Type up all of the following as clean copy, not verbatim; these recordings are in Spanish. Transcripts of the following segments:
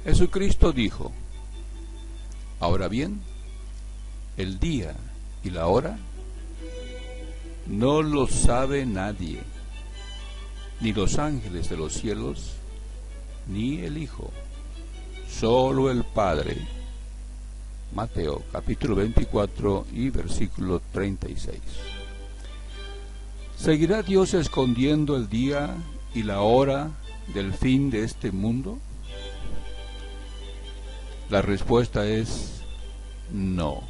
Jesucristo dijo: ahora bien, el día y la hora no lo sabe nadie, ni los ángeles de los cielos, ni el Hijo, solo el Padre. Mateo capítulo 24 y versículo 36. ¿Seguirá Dios escondiendo el día y la hora del fin de este mundo? La respuesta es no.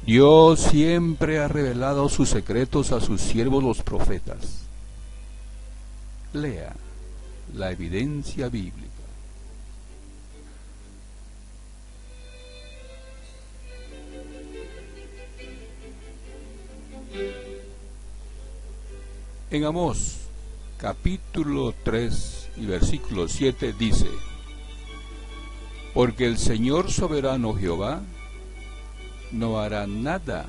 Dios siempre ha revelado sus secretos a sus siervos los profetas. Lea la evidencia bíblica. En Amós capítulo 3 y versículo 7 dice: porque el Señor soberano Jehová no hará nada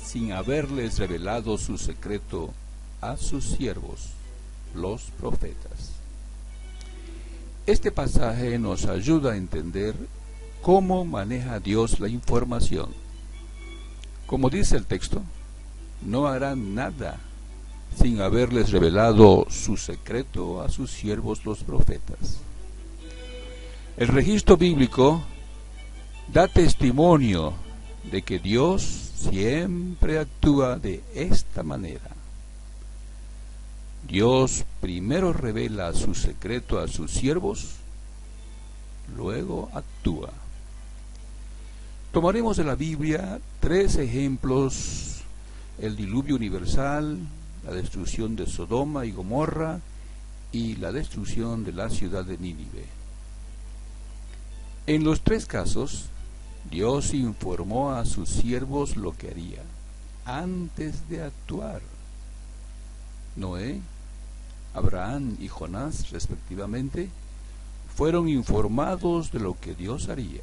sin haberles revelado su secreto a sus siervos, los profetas. Este pasaje nos ayuda a entender cómo maneja Dios la información. Como dice el texto, no hará nada sin haberles revelado su secreto a sus siervos, los profetas. El registro bíblico da testimonio de que Dios siempre actúa de esta manera. Dios primero revela su secreto a sus siervos, luego actúa. Tomaremos de la Biblia 3 ejemplos: el diluvio universal, la destrucción de Sodoma y Gomorra y la destrucción de la ciudad de Nínive. En los 3 casos, Dios informó a sus siervos lo que haría antes de actuar. Noé, Abraham y Jonás, respectivamente, fueron informados de lo que Dios haría.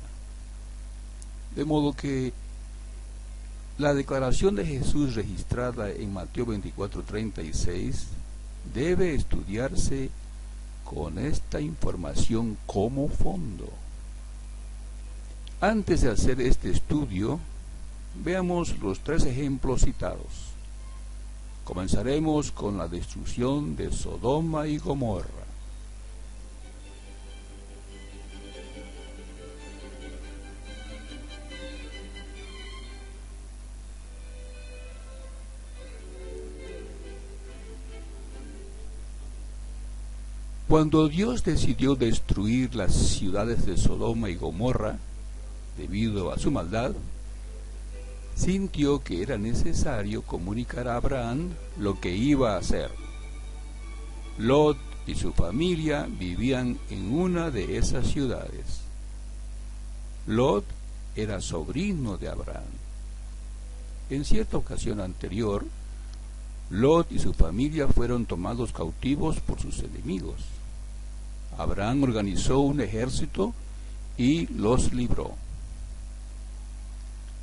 De modo que la declaración de Jesús registrada en Mateo 24:36 debe estudiarse con esta información como fondo. Antes de hacer este estudio, veamos los 3 ejemplos citados. Comenzaremos con la destrucción de Sodoma y Gomorra. Cuando Dios decidió destruir las ciudades de Sodoma y Gomorra, debido a su maldad, sintió que era necesario comunicar a Abraham lo que iba a hacer. Lot y su familia vivían en una de esas ciudades. Lot era sobrino de Abraham. En cierta ocasión anterior, Lot y su familia fueron tomados cautivos por sus enemigos. Abraham organizó un ejército y los libró.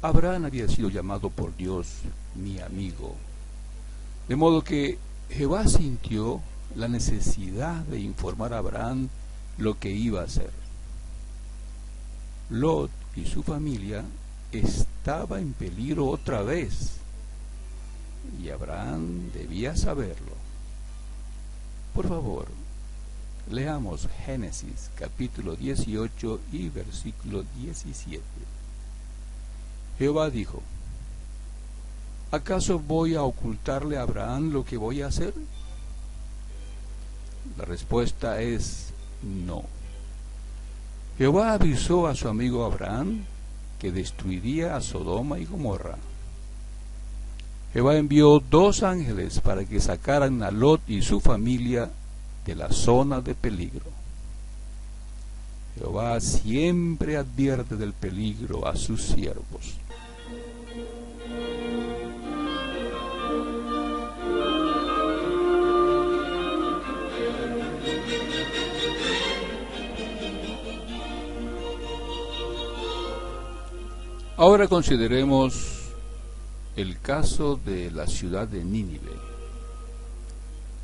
Abraham había sido llamado por Dios mi amigo, de modo que Jehová sintió la necesidad de informar a Abraham lo que iba a hacer. Lot y su familia estaba en peligro otra vez, y Abraham debía saberlo. Por favor, leamos Génesis capítulo 18 y versículo 17. Jehová dijo: ¿acaso voy a ocultarle a Abraham lo que voy a hacer? La respuesta es no. Jehová avisó a su amigo Abraham que destruiría a Sodoma y Gomorra. Jehová envió 2 ángeles para que sacaran a Lot y su familia de la zona de peligro. Jehová siempre advierte del peligro a sus siervos. Ahora consideremos el caso de la ciudad de Nínive,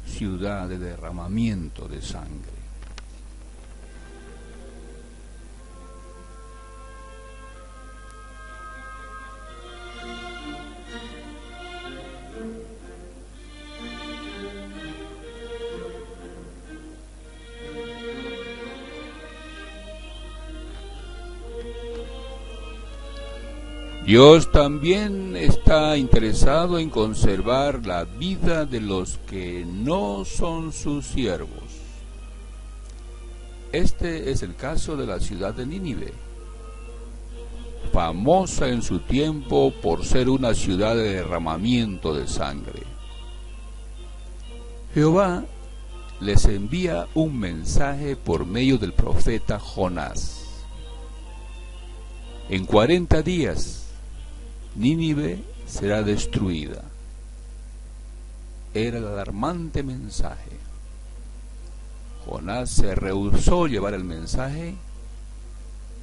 ciudad de derramamiento de sangre. Dios también está interesado en conservar la vida de los que no son sus siervos. Este es el caso de la ciudad de Nínive, famosa en su tiempo por ser una ciudad de derramamiento de sangre. Jehová les envía un mensaje por medio del profeta Jonás. En 40 días, Nínive será destruida. Era el alarmante mensaje. Jonás se rehusó llevar el mensaje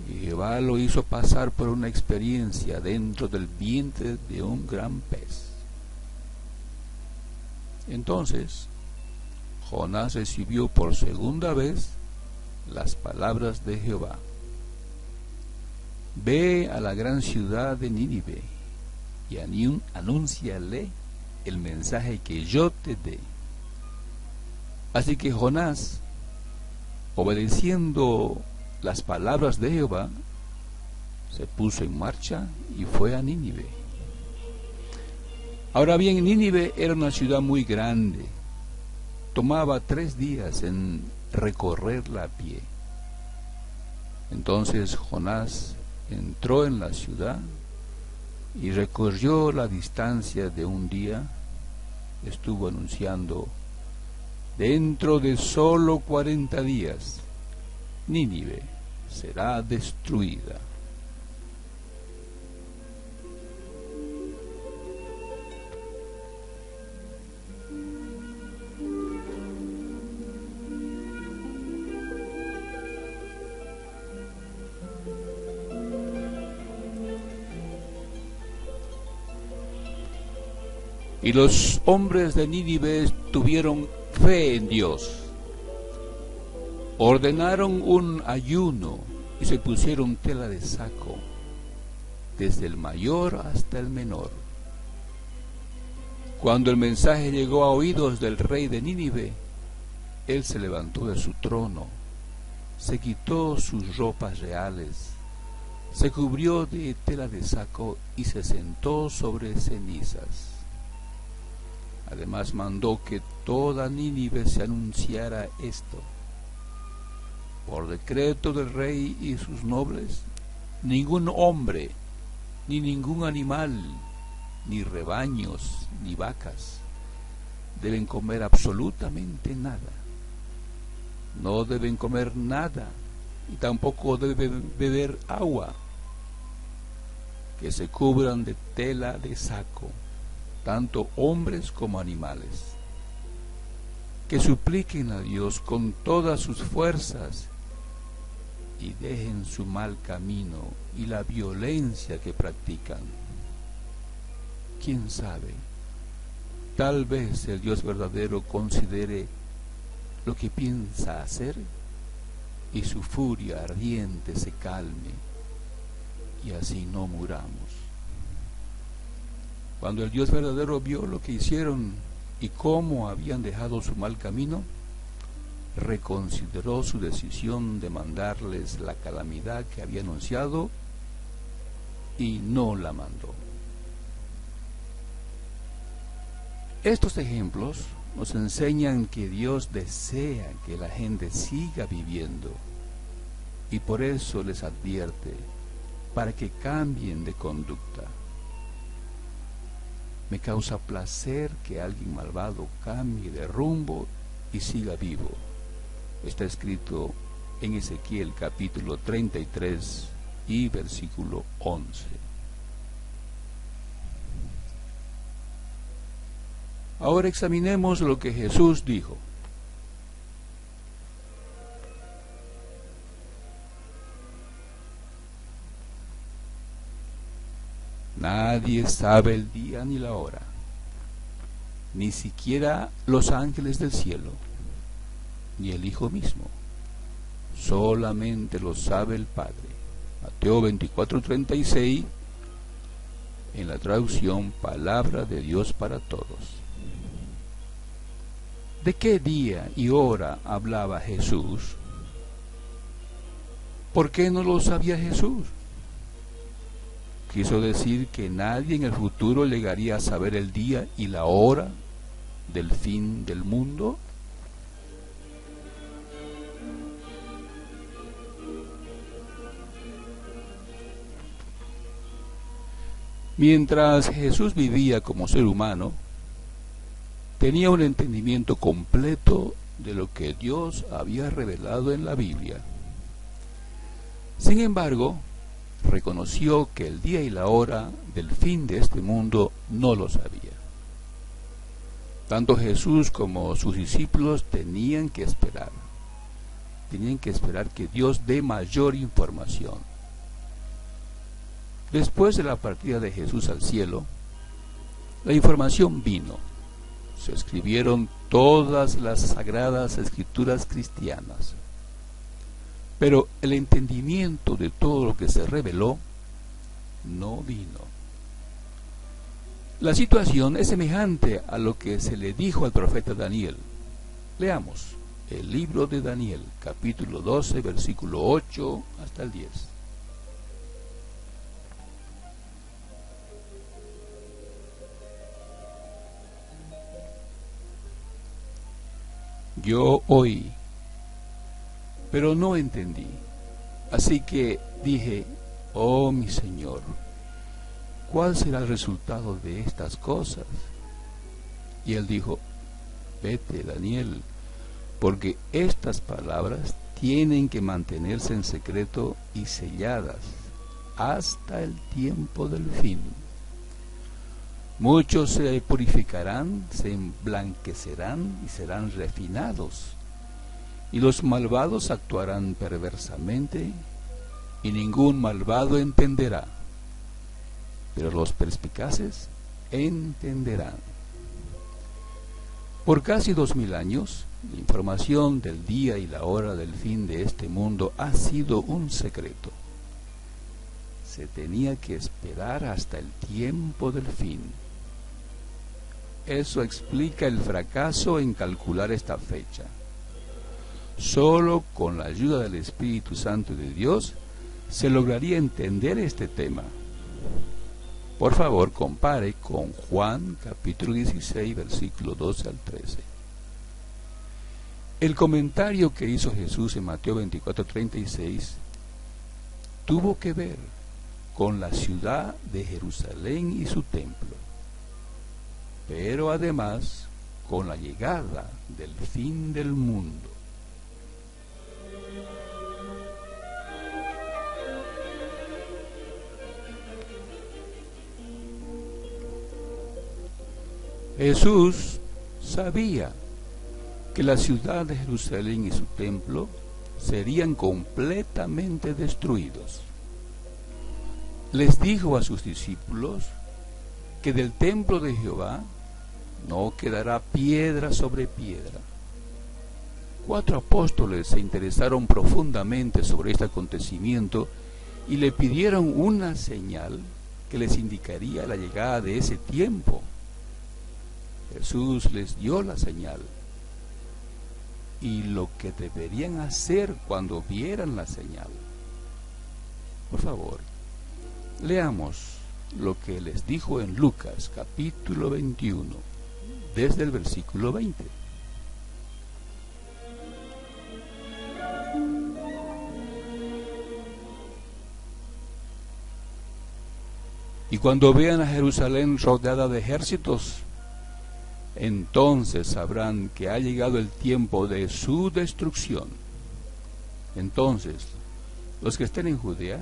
y Jehová lo hizo pasar por una experiencia dentro del vientre de un gran pez. Entonces, Jonás recibió por segunda vez las palabras de Jehová. Ve a la gran ciudad de Nínive y anúnciale el mensaje que yo te dé. Así que Jonás, obedeciendo las palabras de Jehová, se puso en marcha y fue a Nínive. Ahora bien, Nínive era una ciudad muy grande. Tomaba 3 días en recorrerla a pie. Entonces Jonás entró en la ciudad y recorrió la distancia de un día. Estuvo anunciando: dentro de solo 40 días, Nínive será destruida. Y los hombres de Nínive tuvieron fe en Dios. Ordenaron un ayuno y se pusieron tela de saco, desde el mayor hasta el menor. Cuando el mensaje llegó a oídos del rey de Nínive, él se levantó de su trono, se quitó sus ropas reales, se cubrió de tela de saco y se sentó sobre cenizas. Además mandó que toda Nínive se anunciara esto: por decreto del rey y sus nobles, ningún hombre, ni ningún animal, ni rebaños, ni vacas, deben comer absolutamente nada. No deben comer nada, y tampoco deben beber agua. Que se cubran de tela de saco, tanto hombres como animales. Que supliquen a Dios con todas sus fuerzas y dejen su mal camino y la violencia que practican. ¿Quién sabe? Tal vez el Dios verdadero considere lo que piensa hacer y su furia ardiente se calme y así no muramos. Cuando el Dios verdadero vio lo que hicieron y cómo habían dejado su mal camino, reconsideró su decisión de mandarles la calamidad que había anunciado y no la mandó. Estos ejemplos nos enseñan que Dios desea que la gente siga viviendo y por eso les advierte para que cambien de conducta. Me causa placer que alguien malvado cambie de rumbo y siga vivo. Está escrito en Ezequiel capítulo 33 y versículo 11. Ahora examinemos lo que Jesús dijo. Nadie sabe el día ni la hora, ni siquiera los ángeles del cielo, ni el Hijo mismo. Solamente lo sabe el Padre. Mateo 24:36, en la traducción Palabra de Dios para Todos. ¿De qué día y hora hablaba Jesús? ¿Por qué no lo sabía Jesús? quiso decir que nadie en el futuro llegaría a saber el día y la hora del fin del mundo? Mientras Jesús vivía como ser humano, tenía un entendimiento completo de lo que Dios había revelado en la Biblia. Sin embargo, reconoció que el día y la hora del fin de este mundo no lo sabía. Tanto Jesús como sus discípulos tenían que esperar que Dios dé mayor información. Después de la partida de Jesús al cielo, la información vino. Se escribieron todas las sagradas escrituras cristianas. Pero el entendimiento de todo lo que se reveló no vino. La situación es semejante a lo que se le dijo al profeta Daniel. Leamos el libro de Daniel, capítulo 12, versículo 8 hasta el 10. Yo oí, pero no entendí. Así que dije, oh mi Señor, ¿cuál será el resultado de estas cosas? Y él dijo, vete, Daniel, porque estas palabras tienen que mantenerse en secreto y selladas hasta el tiempo del fin. Muchos se purificarán, se emblanquecerán y serán refinados, y los malvados actuarán perversamente, y ningún malvado entenderá, pero los perspicaces entenderán. Por casi 2000 años, la información del día y la hora del fin de este mundo ha sido un secreto. Se tenía que esperar hasta el tiempo del fin. Eso explica el fracaso en calcular esta fecha. Solo con la ayuda del Espíritu Santo de Dios se lograría entender este tema. Por favor, compare con Juan capítulo 16, versículo 12 al 13. El comentario que hizo Jesús en Mateo 24:36 tuvo que ver con la ciudad de Jerusalén y su templo, pero además con la llegada del fin del mundo. Jesús sabía que la ciudad de Jerusalén y su templo serían completamente destruidos. Les dijo a sus discípulos que del templo de Jehová no quedará piedra sobre piedra. 4 apóstoles se interesaron profundamente sobre este acontecimiento y le pidieron una señal que les indicaría la llegada de ese tiempo. Jesús les dio la señal y lo que deberían hacer cuando vieran la señal. Por favor, leamos lo que les dijo en Lucas capítulo 21, desde el versículo 20. Y cuando vean a Jerusalén rodeada de ejércitos, entonces sabrán que ha llegado el tiempo de su destrucción. Entonces, los que estén en Judea,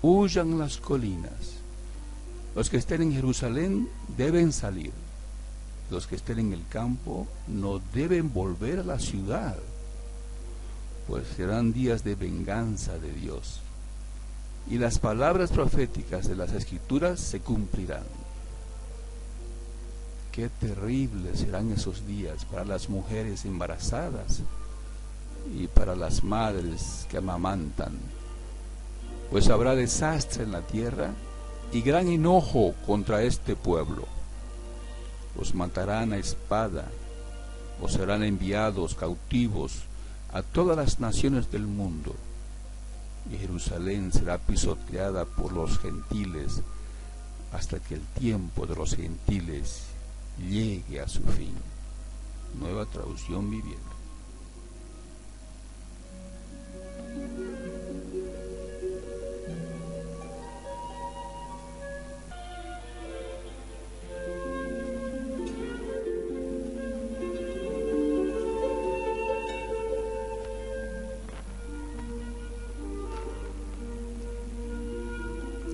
huyan las colinas. Los que estén en Jerusalén deben salir. Los que estén en el campo no deben volver a la ciudad, pues serán días de venganza de Dios, y las palabras proféticas de las Escrituras se cumplirán. Qué terribles serán esos días para las mujeres embarazadas y para las madres que amamantan, pues habrá desastre en la tierra y gran enojo contra este pueblo. Los matarán a espada, o serán enviados cautivos a todas las naciones del mundo. y Jerusalén será pisoteada por los gentiles hasta que el tiempo de los gentiles llegue a su fin. Nueva Traducción Viviente.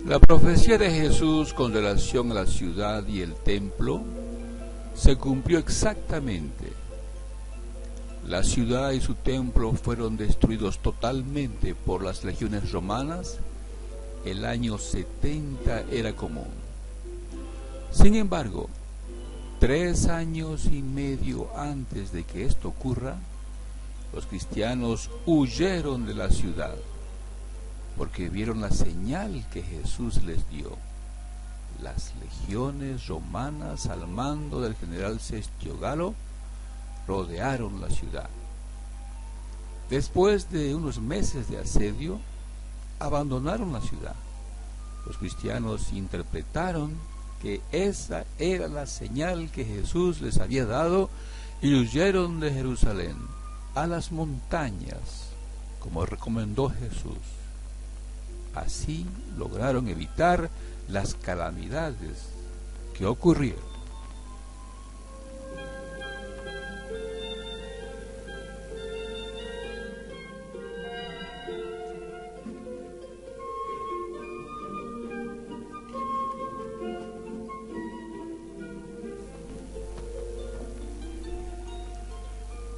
La profecía de Jesús con relación a la ciudad y el templo se cumplió exactamente. La ciudad y su templo fueron destruidos totalmente por las legiones romanas. El año 70 era común. Sin embargo, 3 años y medio antes de que esto ocurra, los cristianos huyeron de la ciudad, porque vieron la señal que Jesús les dio. Las legiones romanas al mando del general Sestio Galo rodearon la ciudad. Después de unos meses de asedio, abandonaron la ciudad. Los cristianos interpretaron que esa era la señal que Jesús les había dado y huyeron de Jerusalén a las montañas, como recomendó Jesús. Así lograron evitar las calamidades que ocurrieron.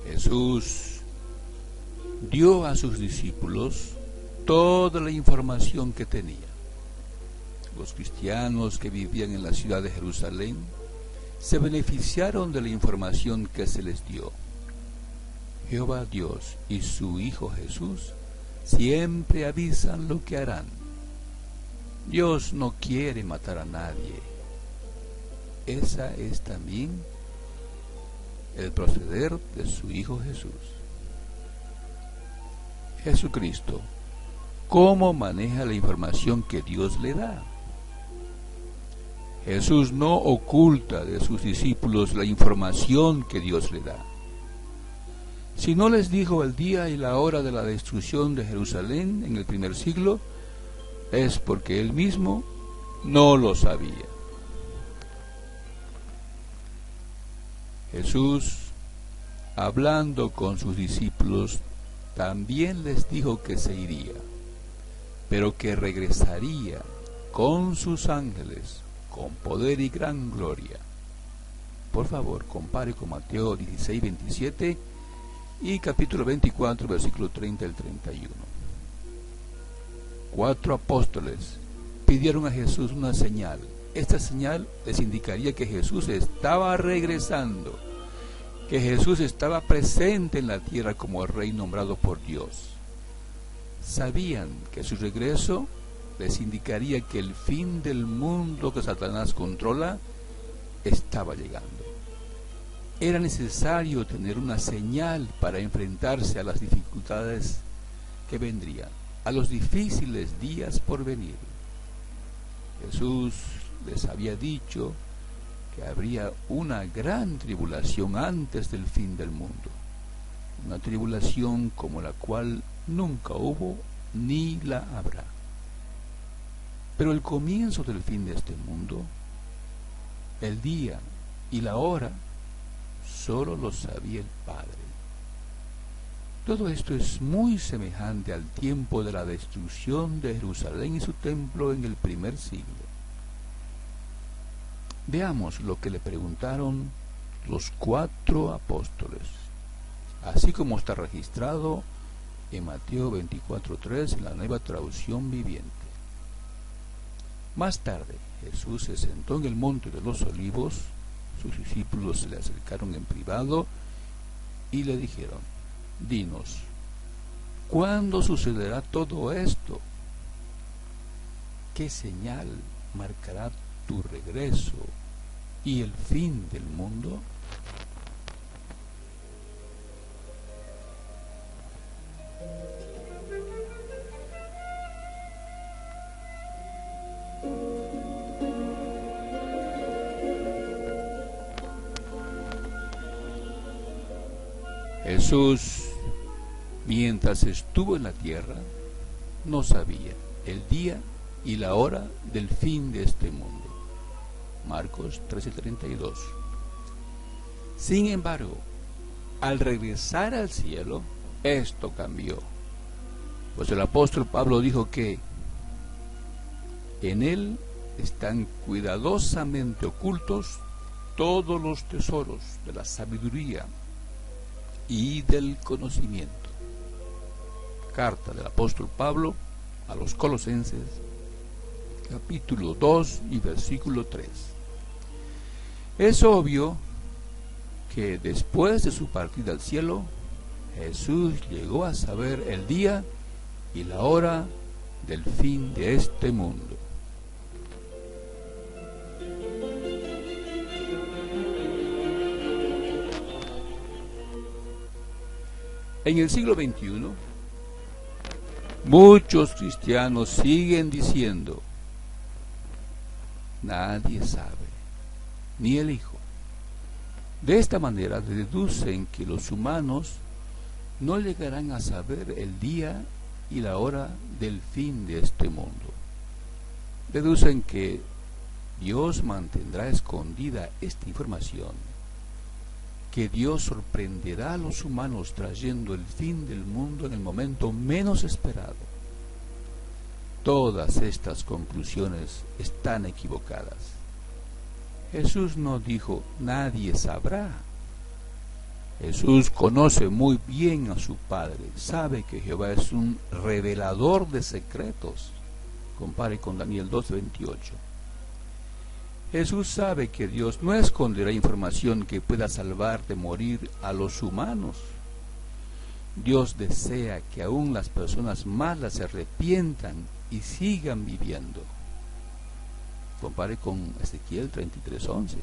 Jesús dio a sus discípulos toda la información que tenía. Los cristianos que vivían en la ciudad de Jerusalén se beneficiaron de la información que se les dio. Jehová Dios y su Hijo Jesús siempre avisan lo que harán. Dios no quiere matar a nadie. Esa es también el proceder de su Hijo Jesús. Jesucristo, ¿cómo maneja la información que Dios le da? Jesús no oculta de sus discípulos la información que Dios le da. Si no les dijo el día y la hora de la destrucción de Jerusalén en el primer siglo, es porque Él mismo no lo sabía. Jesús, hablando con sus discípulos, también les dijo que se iría, pero que regresaría con sus ángeles, con poder y gran gloria. Por favor, compare con Mateo 16, 27 y capítulo 24, versículo 30 al 31. 4 apóstoles pidieron a Jesús una señal. Esta señal les indicaría que Jesús estaba regresando, que Jesús estaba presente en la tierra como rey nombrado por Dios. Sabían que su regreso les indicaría que el fin del mundo que Satanás controla estaba llegando. Era necesario tener una señal para enfrentarse a las dificultades que vendrían, a los difíciles días por venir. Jesús les había dicho que habría una gran tribulación antes del fin del mundo, una tribulación como la cual nunca hubo ni la habrá. Pero el comienzo del fin de este mundo, el día y la hora, solo lo sabía el Padre. Todo esto es muy semejante al tiempo de la destrucción de Jerusalén y su templo en el primer siglo. Veamos lo que le preguntaron los 4 apóstoles, así como está registrado en Mateo 24:3 en la Nueva Traducción Viviente. Más tarde, Jesús se sentó en el monte de los olivos, sus discípulos se le acercaron en privado y le dijeron: dinos, ¿cuándo sucederá todo esto? ¿Qué señal marcará tu regreso y el fin del mundo? Jesús, mientras estuvo en la tierra, no sabía el día y la hora del fin de este mundo. Marcos 13:32. Sin embargo, al regresar al cielo, esto cambió. Pues el apóstol Pablo dijo que en él están cuidadosamente ocultos todos los tesoros de la sabiduría y del conocimiento. Carta del apóstol Pablo a los Colosenses, capítulo 2 y versículo 3. Es obvio que después de su partida al cielo, Jesús llegó a saber el día y la hora del fin de este mundo. En el siglo XXI, muchos cristianos siguen diciendo: nadie sabe, ni el Hijo. De esta manera deducen que los humanos no llegarán a saber el día y la hora del fin de este mundo. Deducen que Dios mantendrá escondida esta información, que Dios sorprenderá a los humanos trayendo el fin del mundo en el momento menos esperado. Todas estas conclusiones están equivocadas. Jesús no dijo: nadie sabrá. Jesús conoce muy bien a su Padre, sabe que Jehová es un revelador de secretos. Compare con Daniel 2:28. Jesús sabe que Dios no esconderá información que pueda salvar de morir a los humanos. Dios desea que aún las personas malas se arrepientan y sigan viviendo. Compare con Ezequiel 33:11.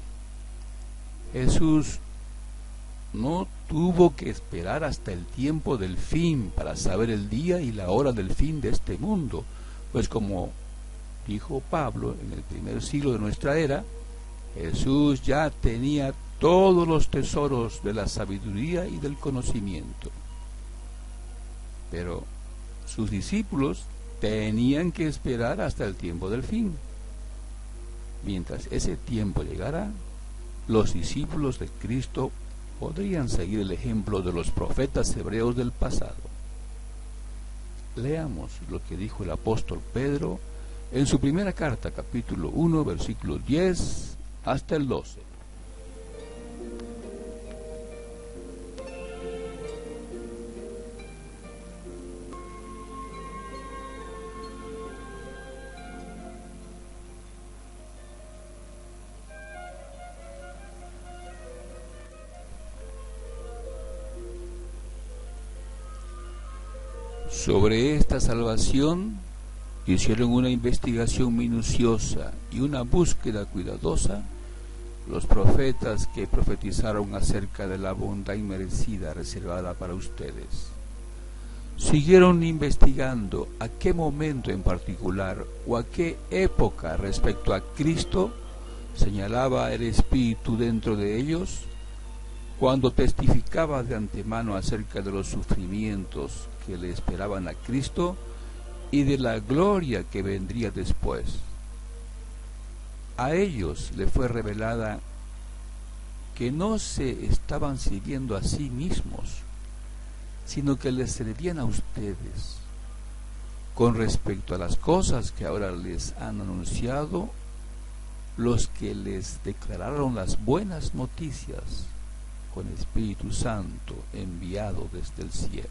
Jesús no tuvo que esperar hasta el tiempo del fin para saber el día y la hora del fin de este mundo, pues como dijo Pablo en el primer siglo de nuestra era, Jesús ya tenía todos los tesoros de la sabiduría y del conocimiento. Pero sus discípulos tenían que esperar hasta el tiempo del fin. Mientras ese tiempo llegara, los discípulos de Cristo podrían seguir el ejemplo de los profetas hebreos del pasado. Leamos lo que dijo el apóstol Pedro en su primera carta, capítulo 1, versículos 10 hasta el 12. Sobre esta salvación hicieron una investigación minuciosa y una búsqueda cuidadosa los profetas que profetizaron acerca de la bondad inmerecida reservada para ustedes. Siguieron investigando a qué momento en particular o a qué época respecto a Cristo señalaba el Espíritu dentro de ellos, cuando testificaba de antemano acerca de los sufrimientos que le esperaban a Cristo y de la gloria que vendría después. A ellos le fue revelada que no se estaban sirviendo a sí mismos, sino que les servían a ustedes. Con respecto a las cosas que ahora les han anunciado, los que les declararon las buenas noticias con Espíritu Santo enviado desde el cielo.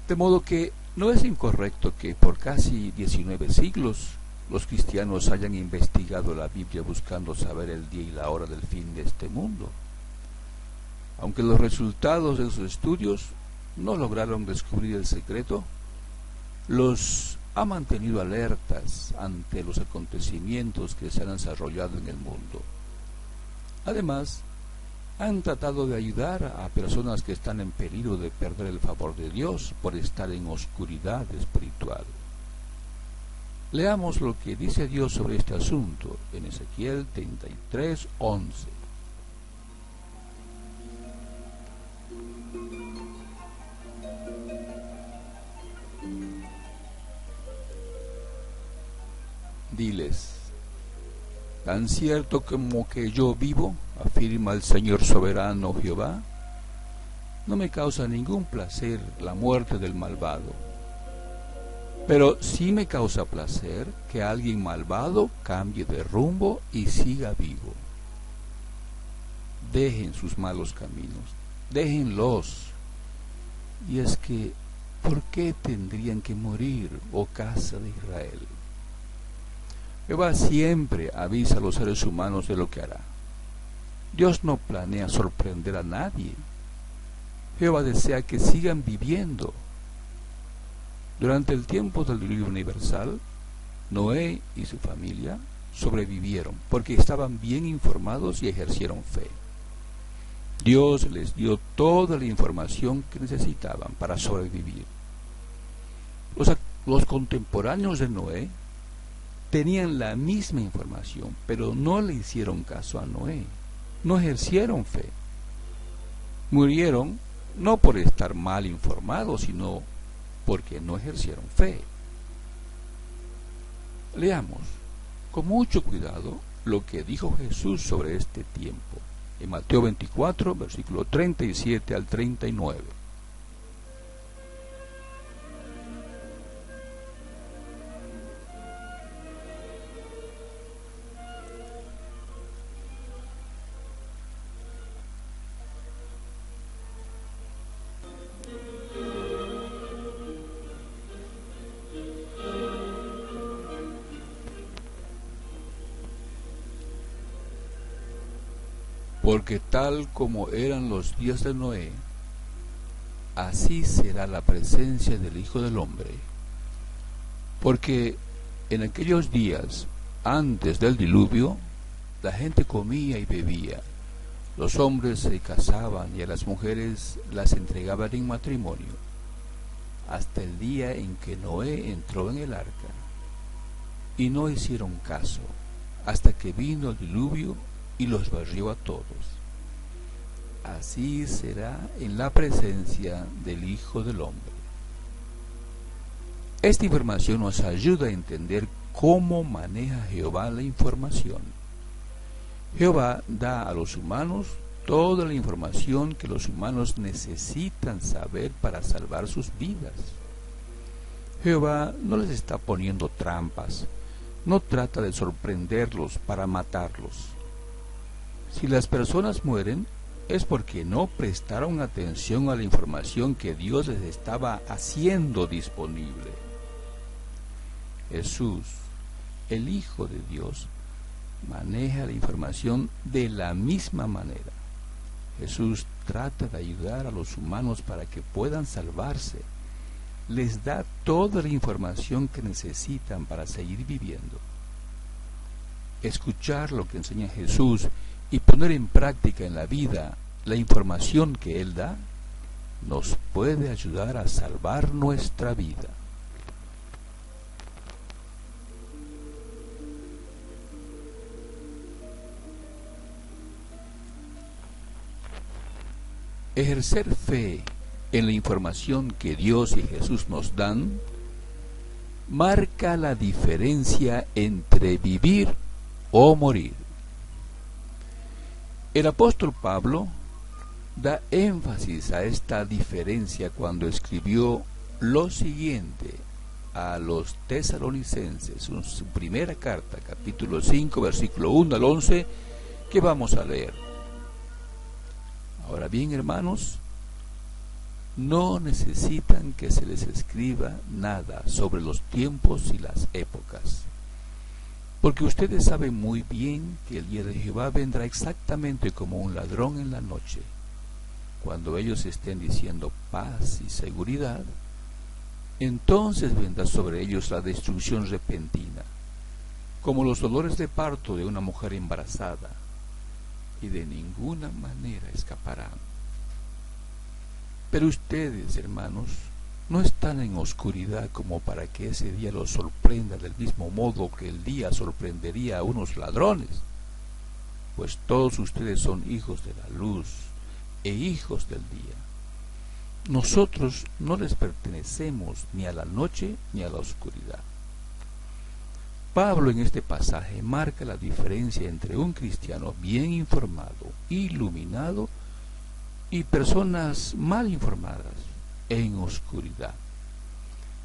De modo que no es incorrecto que por casi 19 siglos los cristianos hayan investigado la Biblia buscando saber el día y la hora del fin de este mundo. Aunque los resultados de sus estudios no lograron descubrir el secreto, los ha mantenido alertas ante los acontecimientos que se han desarrollado en el mundo. Además, han tratado de ayudar a personas que están en peligro de perder el favor de Dios por estar en oscuridad espiritual. Leamos lo que dice Dios sobre este asunto en Ezequiel 33:11. tan cierto como que yo vivo, afirma el Señor soberano Jehová, no me causa ningún placer la muerte del malvado. Pero sí me causa placer que alguien malvado cambie de rumbo y siga vivo. Dejen sus malos caminos, déjenlos. Y es que, ¿por qué tendrían que morir, oh casa de Israel? Jehová siempre avisa a los seres humanos de lo que hará. Dios no planea sorprender a nadie. Jehová desea que sigan viviendo. Durante el tiempo del diluvio universal, Noé y su familia sobrevivieron porque estaban bien informados y ejercieron fe. Dios les dio toda la información que necesitaban para sobrevivir. Los contemporáneos de Noé tenían la misma información, pero no le hicieron caso a Noé, no ejercieron fe. Murieron no por estar mal informados, sino porque no ejercieron fe. Leamos con mucho cuidado lo que dijo Jesús sobre este tiempo, en Mateo 24, versículo 37 al 39. Porque tal como eran los días de Noé, así será la presencia del Hijo del Hombre. Porque en aquellos días, antes del diluvio, la gente comía y bebía, los hombres se casaban y a las mujeres las entregaban en matrimonio, hasta el día en que Noé entró en el arca. Y no hicieron caso, hasta que vino el diluvio y los barrió a todos. Así será en la presencia del Hijo del Hombre. Esta información nos ayuda a entender cómo maneja Jehová la información. Jehová da a los humanos toda la información que los humanos necesitan saber para salvar sus vidas. Jehová no les está poniendo trampas, no trata de sorprenderlos para matarlos. Si las personas mueren, es porque no prestaron atención a la información que Dios les estaba haciendo disponible. Jesús, el Hijo de Dios, maneja la información de la misma manera. Jesús trata de ayudar a los humanos para que puedan salvarse. Les da toda la información que necesitan para seguir viviendo. Escuchar lo que enseña Jesús y poner en práctica en la vida la información que Él da, nos puede ayudar a salvar nuestra vida. Ejercer fe en la información que Dios y Jesús nos dan marca la diferencia entre vivir o morir. El apóstol Pablo da énfasis a esta diferencia cuando escribió lo siguiente a los tesalonicenses, en su primera carta, capítulo 5, versículo 1 al 11, que vamos a leer. Ahora bien, hermanos, no necesitan que se les escriba nada sobre los tiempos y las épocas, porque ustedes saben muy bien que el día de Jehová vendrá exactamente como un ladrón en la noche. Cuando ellos estén diciendo paz y seguridad, entonces vendrá sobre ellos la destrucción repentina, como los dolores de parto de una mujer embarazada, y de ninguna manera escaparán. Pero ustedes, hermanos, no están en oscuridad como para que ese día los sorprenda del mismo modo que el día sorprendería a unos ladrones, pues todos ustedes son hijos de la luz e hijos del día. Nosotros no les pertenecemos ni a la noche ni a la oscuridad. Pablo en este pasaje marca la diferencia entre un cristiano bien informado, iluminado, y personas mal informadas, en oscuridad.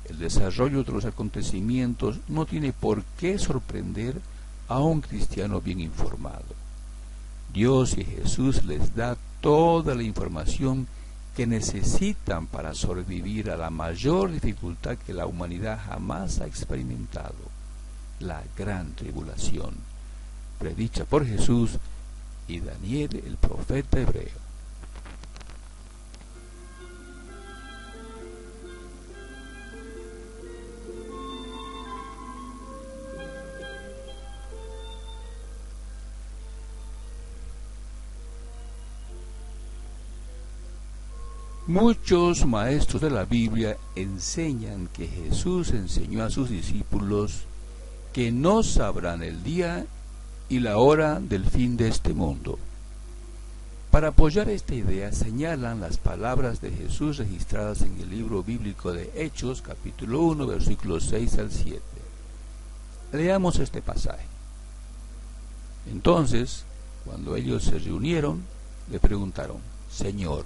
El desarrollo de los acontecimientos no tiene por qué sorprender a un cristiano bien informado. Dios y Jesús les da toda la información que necesitan para sobrevivir a la mayor dificultad que la humanidad jamás ha experimentado, la gran tribulación, predicha por Jesús y Daniel, el profeta hebreo. Muchos maestros de la Biblia enseñan que Jesús enseñó a sus discípulos que no sabrán el día y la hora del fin de este mundo. Para apoyar esta idea señalan las palabras de Jesús registradas en el libro bíblico de Hechos, capítulo 1, versículos 6 al 7. Leamos este pasaje. Entonces, cuando ellos se reunieron, le preguntaron: Señor,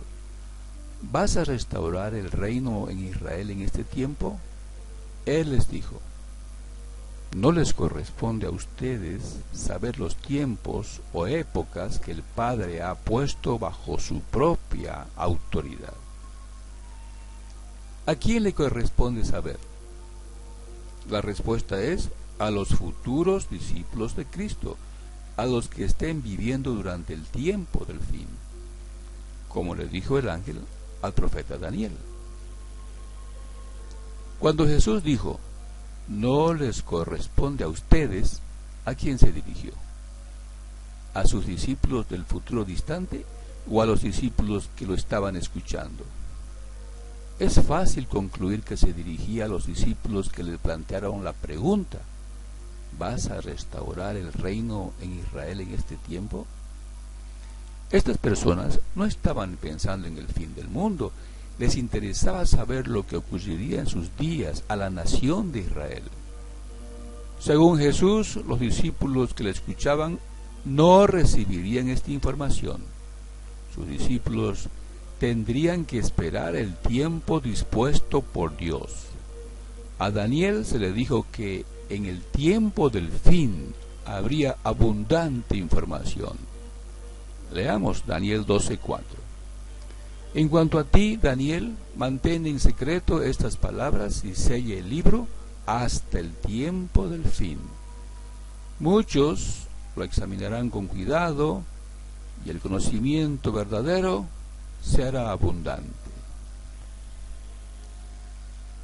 ¿vas a restaurar el reino en Israel en este tiempo? Él les dijo: no les corresponde a ustedes saber los tiempos o épocas que el Padre ha puesto bajo su propia autoridad. ¿A quién le corresponde saber? La respuesta es a los futuros discípulos de Cristo, a los que estén viviendo durante el tiempo del fin, como le dijo el ángel al profeta Daniel. Cuando Jesús dijo: no les corresponde a ustedes, ¿a quién se dirigió? ¿A sus discípulos del futuro distante o a los discípulos que lo estaban escuchando? Es fácil concluir que se dirigía a los discípulos que le plantearon la pregunta: ¿vas a restaurar el reino en Israel en este tiempo? Estas personas no estaban pensando en el fin del mundo, les interesaba saber lo que ocurriría en sus días a la nación de Israel. Según Jesús, los discípulos que le escuchaban no recibirían esta información. Sus discípulos tendrían que esperar el tiempo dispuesto por Dios. A Daniel se le dijo que en el tiempo del fin habría abundante información. Leamos Daniel 12:4. En cuanto a ti, Daniel, mantén en secreto estas palabras y sella el libro hasta el tiempo del fin. Muchos lo examinarán con cuidado y el conocimiento verdadero se hará abundante.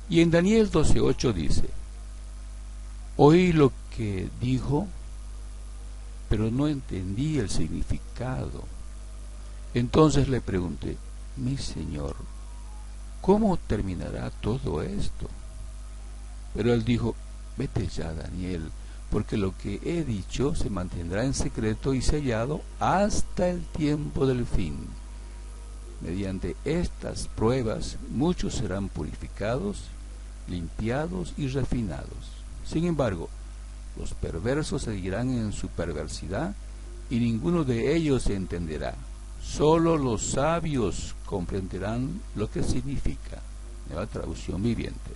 Y en Daniel 12:8 dice: oí lo que dijo, pero no entendí el significado. Entonces le pregunté: mi Señor, ¿cómo terminará todo esto? Pero él dijo: vete ya, Daniel, porque lo que he dicho se mantendrá en secreto y sellado hasta el tiempo del fin. Mediante estas pruebas muchos serán purificados, limpiados y refinados. Sin embargo, los perversos seguirán en su perversidad y ninguno de ellos se entenderá. Solo los sabios comprenderán lo que significa. Nueva Traducción Viviente.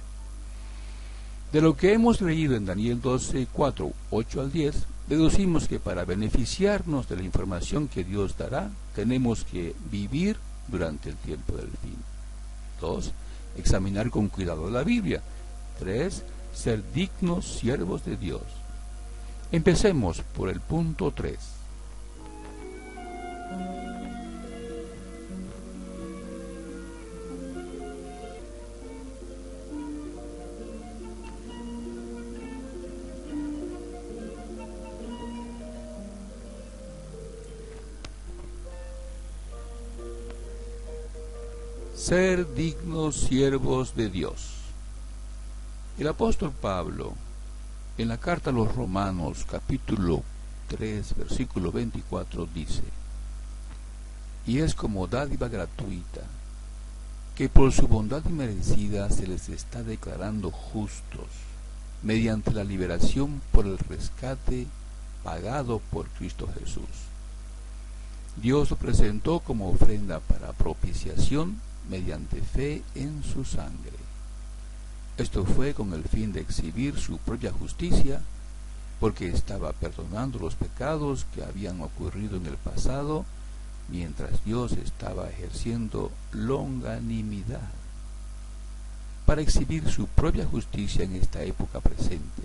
De lo que hemos leído en Daniel 12:4, 8 al 10, deducimos que para beneficiarnos de la información que Dios dará, tenemos que vivir durante el tiempo del fin. 2. Examinar con cuidado la Biblia. 3. Ser dignos siervos de Dios. Empecemos por el punto 3. Ser dignos siervos de Dios. El apóstol Pablo, en la carta a los Romanos, capítulo 3, versículo 24, dice: y es como dádiva gratuita, que por su bondad inmerecida se les está declarando justos. mediante la liberación por el rescate pagado por Cristo Jesús. Dios lo presentó como ofrenda para propiciación mediante fe en su sangre. Esto fue con el fin de exhibir su propia justicia, porque estaba perdonando los pecados que habían ocurrido en el pasado, mientras Dios estaba ejerciendo longanimidad, para exhibir su propia justicia en esta época presente,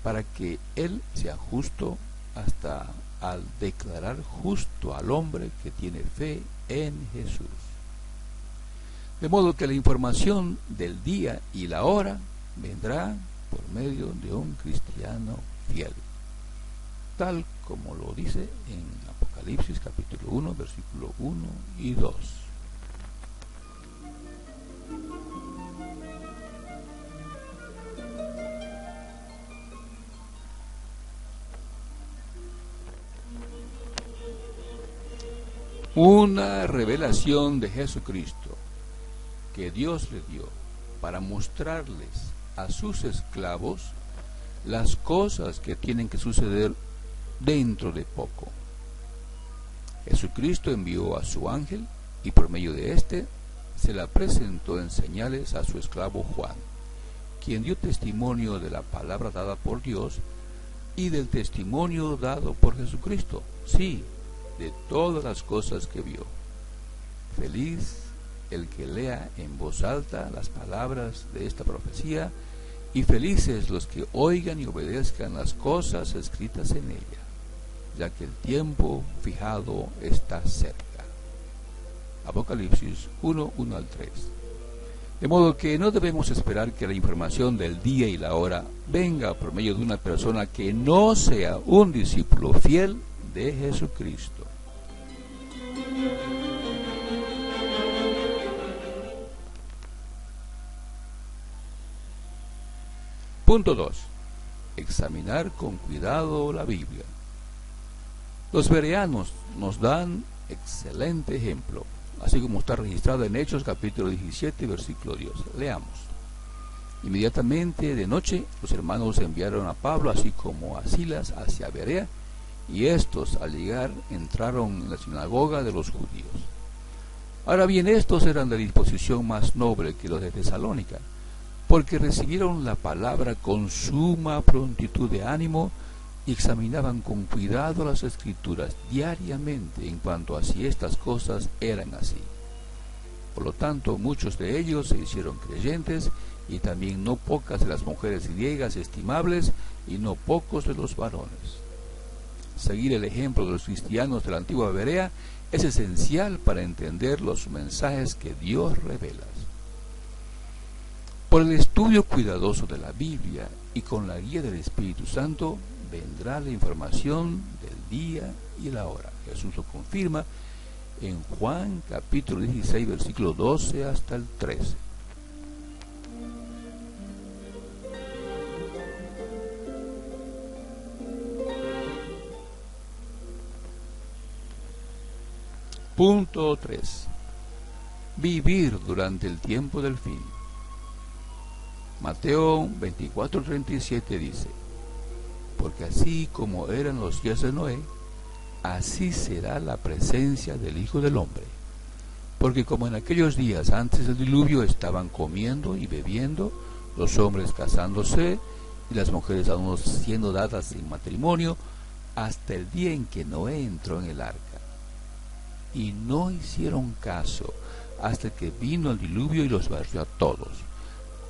para que Él sea justo hasta al declarar justo al hombre que tiene fe en Jesús. De modo que la información del día y la hora vendrá por medio de un cristiano fiel, tal como lo dice en Apocalipsis capítulo 1, versículo 1 y 2. Una revelación de Jesucristo que Dios le dio para mostrarles a sus esclavos las cosas que tienen que suceder dentro de poco. Jesucristo envió a su ángel y por medio de éste se la presentó en señales a su esclavo Juan, quien dio testimonio de la palabra dada por Dios y del testimonio dado por Jesucristo, sí, de todas las cosas que vio. Feliz el que lea en voz alta las palabras de esta profecía, y felices los que oigan y obedezcan las cosas escritas en ella, ya que el tiempo fijado está cerca. Apocalipsis 1, 1 al 3. De modo que no debemos esperar que la información del día y la hora venga por medio de una persona que no sea un discípulo fiel de Jesucristo. Punto 2. Examinar con cuidado la Biblia. Los bereanos nos dan excelente ejemplo, así como está registrado en Hechos capítulo 17, versículo 10. Leamos. Inmediatamente de noche los hermanos enviaron a Pablo así como a Silas hacia Berea, y estos al llegar entraron en la sinagoga de los judíos. Ahora bien, estos eran de disposición más noble que los de Tesalónica, porque recibieron la palabra con suma prontitud de ánimo y examinaban con cuidado las escrituras diariamente en cuanto a si estas cosas eran así. Por lo tanto, muchos de ellos se hicieron creyentes, y también no pocas de las mujeres griegas estimables, y no pocos de los varones. Seguir el ejemplo de los cristianos de la antigua Berea es esencial para entender los mensajes que Dios revela. Por el estudio cuidadoso de la Biblia y con la guía del Espíritu Santo vendrá la información del día y la hora. Jesús lo confirma en Juan capítulo 16, versículo 12 hasta el 13. Punto 3. Vivir durante el tiempo del fin. Mateo 24:37 dice: porque así como eran los días de Noé, así será la presencia del Hijo del Hombre. Porque como en aquellos días antes del diluvio estaban comiendo y bebiendo, los hombres casándose y las mujeres aún siendo dadas en matrimonio, hasta el día en que Noé entró en el arca. Y no hicieron caso hasta que vino el diluvio y los barrió a todos.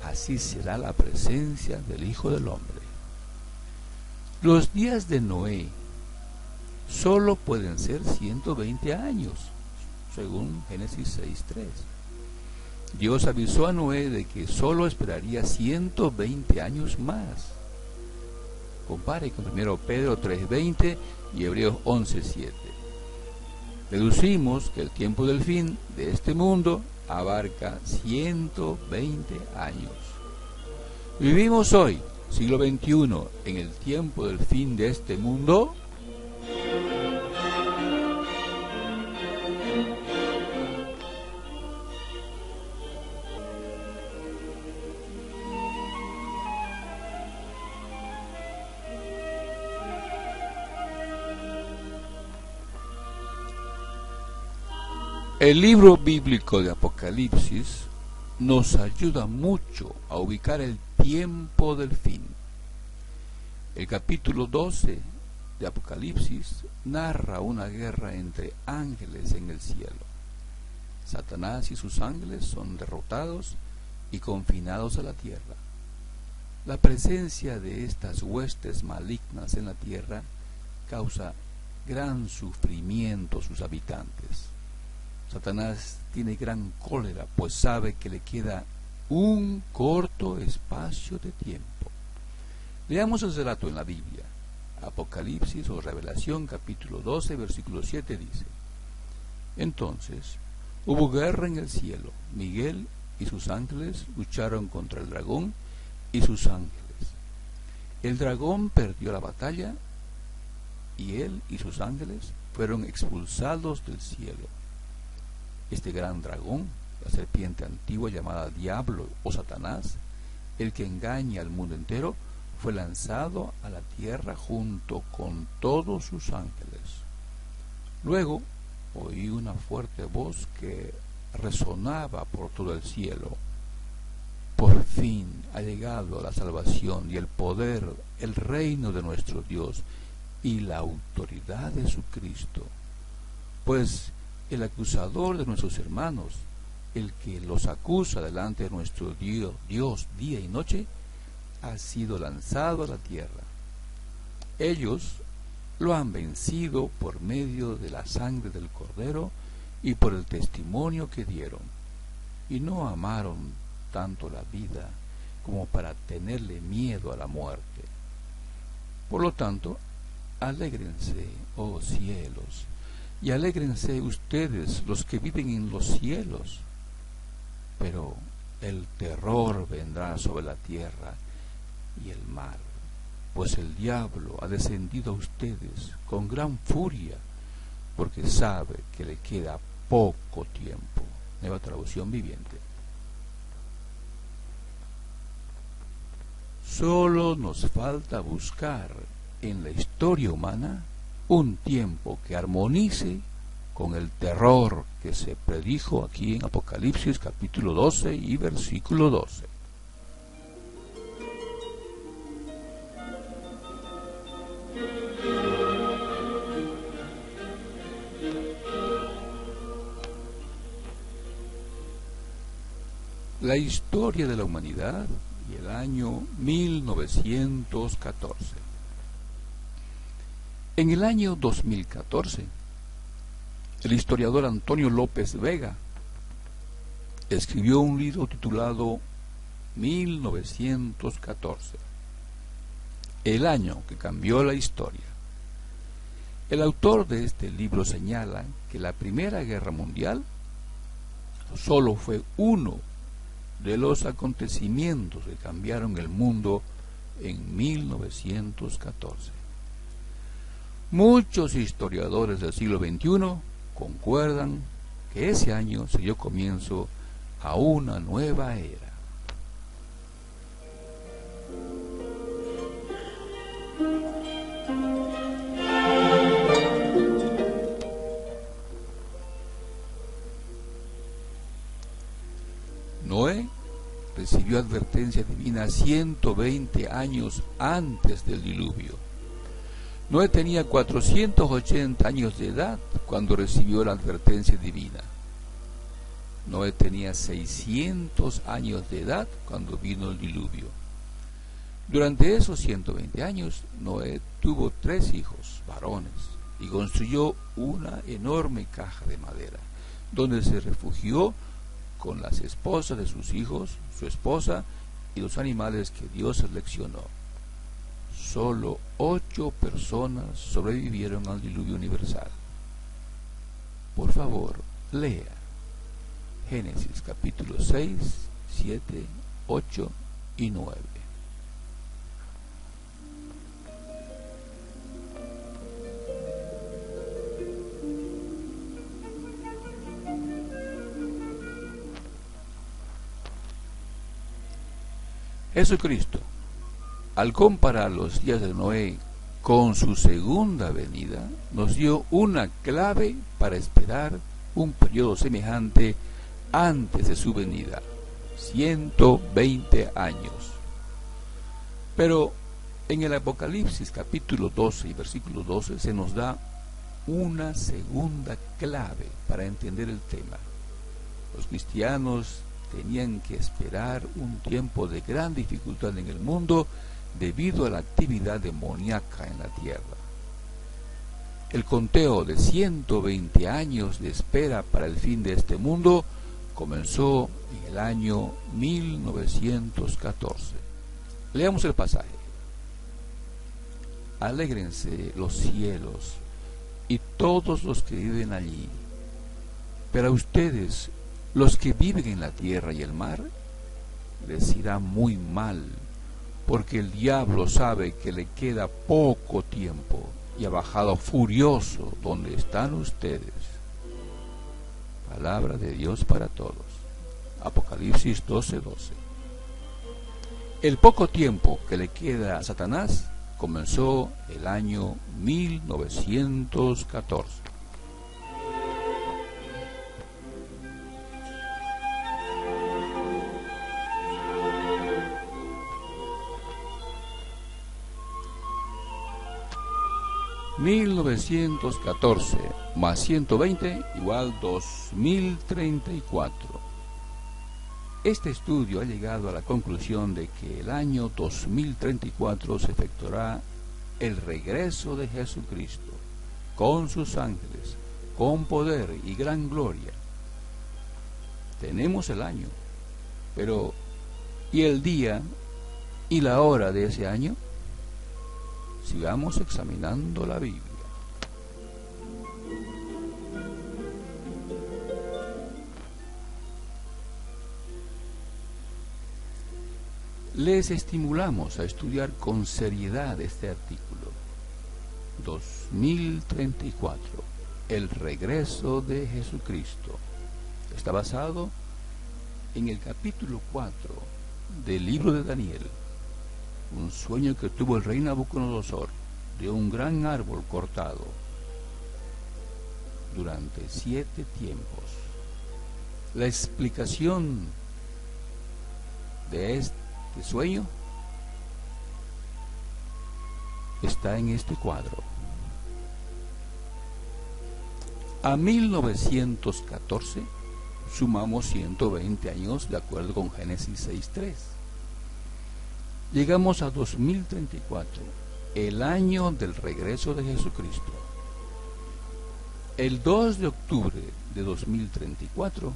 Así será la presencia del Hijo del Hombre. Los días de Noé solo pueden ser 120 años, según Génesis 6:3. Dios avisó a Noé de que solo esperaría 120 años más. Compare con 1 Pedro 3:20 y Hebreos 11:7. Deducimos que el tiempo del fin de este mundo abarca 120 años. Vivimos hoy, siglo XXI, en el tiempo del fin de este mundo. El libro bíblico de Apocalipsis nos ayuda mucho a ubicar el tiempo del fin. El capítulo 12 de Apocalipsis narra una guerra entre ángeles en el cielo. Satanás y sus ángeles son derrotados y confinados a la tierra. La presencia de estas huestes malignas en la tierra causa gran sufrimiento a sus habitantes. Satanás tiene gran cólera, pues sabe que le queda un corto espacio de tiempo. Leamos el relato en la Biblia. Apocalipsis o Revelación capítulo 12 versículo 7 dice: Entonces hubo guerra en el cielo. Miguel y sus ángeles lucharon contra el dragón y sus ángeles. El dragón perdió la batalla y él y sus ángeles fueron expulsados del cielo. Este gran dragón, la serpiente antigua llamada Diablo o Satanás, el que engaña al mundo entero, fue lanzado a la tierra junto con todos sus ángeles. Luego oí una fuerte voz que resonaba por todo el cielo: Por fin ha llegado la salvación y el poder, el reino de nuestro Dios y la autoridad de su Cristo. Pues el acusador de nuestros hermanos, el que los acusa delante de nuestro Dios día y noche, ha sido lanzado a la tierra. Ellos lo han vencido por medio de la sangre del Cordero y por el testimonio que dieron, y no amaron tanto la vida como para tenerle miedo a la muerte. Por lo tanto, alégrense, oh cielos, y alégrense ustedes, los que viven en los cielos. Pero el terror vendrá sobre la tierra y el mar, pues el diablo ha descendido a ustedes con gran furia, porque sabe que le queda poco tiempo. Nueva Traducción Viviente. Solo nos falta buscar en la historia humana un tiempo que armonice con el terror que se predijo aquí en Apocalipsis capítulo 12 y versículo 12. La historia de la humanidad y el año 1914. En el año 2014, el historiador Antonio López Vega escribió un libro titulado 1914, el año que cambió la historia. El autor de este libro señala que la Primera Guerra Mundial solo fue uno de los acontecimientos que cambiaron el mundo en 1914. Muchos historiadores del siglo XXI concuerdan que ese año se dio comienzo a una nueva era. Noé recibió advertencia divina 120 años antes del diluvio. Noé tenía 480 años de edad cuando recibió la advertencia divina. Noé tenía 600 años de edad cuando vino el diluvio. Durante esos 120 años, Noé tuvo 3 hijos varones y construyó una enorme caja de madera, donde se refugió con las esposas de sus hijos, su esposa y los animales que Dios seleccionó. Solo 8 personas sobrevivieron al diluvio universal. Por favor, lea Génesis capítulo 6, 7, 8 y 9. Jesucristo, al comparar los días de Noé con su segunda venida, nos dio una clave para esperar un periodo semejante antes de su venida, 120 años. Pero en el Apocalipsis capítulo 12 y versículo 12 se nos da una segunda clave para entender el tema. Los cristianos tenían que esperar un tiempo de gran dificultad en el mundo debido a la actividad demoníaca en la tierra. El conteo de 120 años de espera para el fin de este mundo comenzó en el año 1914. Leamos el pasaje. Alégrense los cielos y todos los que viven allí, pero a ustedes, los que viven en la tierra y el mar, les irá muy mal, porque el diablo sabe que le queda poco tiempo y ha bajado furioso donde están ustedes. Palabra de Dios para todos. Apocalipsis 12:12. El poco tiempo que le queda a Satanás comenzó el año 1914. ...1914 más 120 igual 2034. Este estudio ha llegado a la conclusión de que el año 2034 se efectuará el regreso de Jesucristo, con sus ángeles, con poder y gran gloria. Tenemos el año, pero ¿y el día y la hora de ese año? Sigamos examinando la Biblia. Les estimulamos a estudiar con seriedad este artículo. 2034, el regreso de Jesucristo. Está basado en el capítulo 4 del libro de Daniel. Un sueño que tuvo el rey Nabucodonosor de un gran árbol cortado durante 7 tiempos. La explicación de este sueño está en este cuadro. A 1914 sumamos 120 años de acuerdo con Génesis 6:3. Llegamos a 2034, el año del regreso de Jesucristo. El 2 de octubre de 2034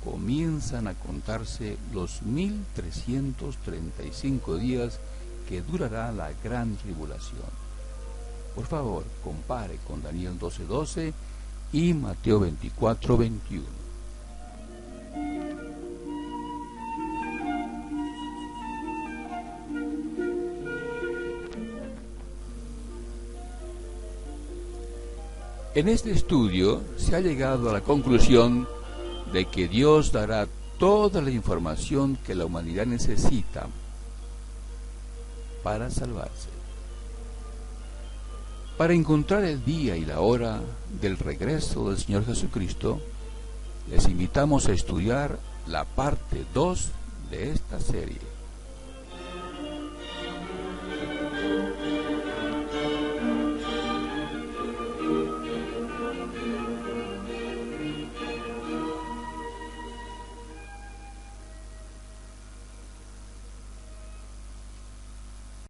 comienzan a contarse los 1335 días que durará la gran tribulación. Por favor, compare con Daniel 12:12 y Mateo 24:21. En este estudio se ha llegado a la conclusión de que Dios dará toda la información que la humanidad necesita para salvarse. Para encontrar el día y la hora del regreso del Señor Jesucristo, les invitamos a estudiar la parte 2 de esta serie.